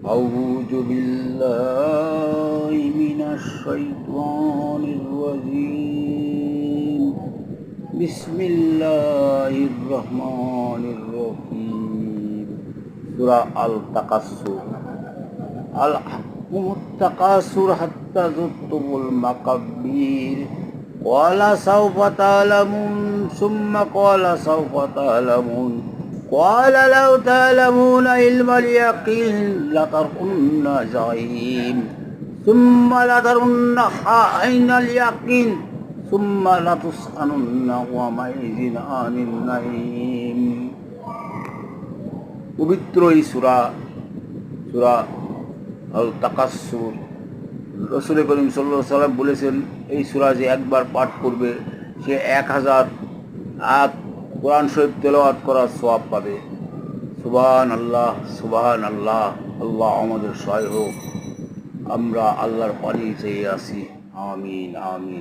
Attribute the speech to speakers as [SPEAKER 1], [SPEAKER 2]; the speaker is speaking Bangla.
[SPEAKER 1] أعوذ بالله من الشيطان الرجيم بسم الله الرحمن الرحيم سورة التكاثر ألهاكم التكاثر حتى زرتم المقابر قال سوف تعلمون ثم قال سوف تعلمون قال لو تعلمون علم اليقين لترون الجحيم ثم لترونها عين اليقين ثم لتسألن يومئذ عن النعيم। পবিত্র এই সূরা আল তাকাসসুর। রাসূল করিম সাল্লাল্লাহু আলাইহি ওয়াসাল্লাম বলেছেন, এই সূরা যে একবার পাঠ করবে সে 1000 আয়াত কোরআন শরীফ তেলাওয়াত করার সওয়াব পাবে। সুবহানাল্লাহ, সুবহানাল্লাহ। আল্লাহ আমাদের সহায় হোক। আমরা আল্লাহর পানি চেয়ে আছি। আমিন, আমিন।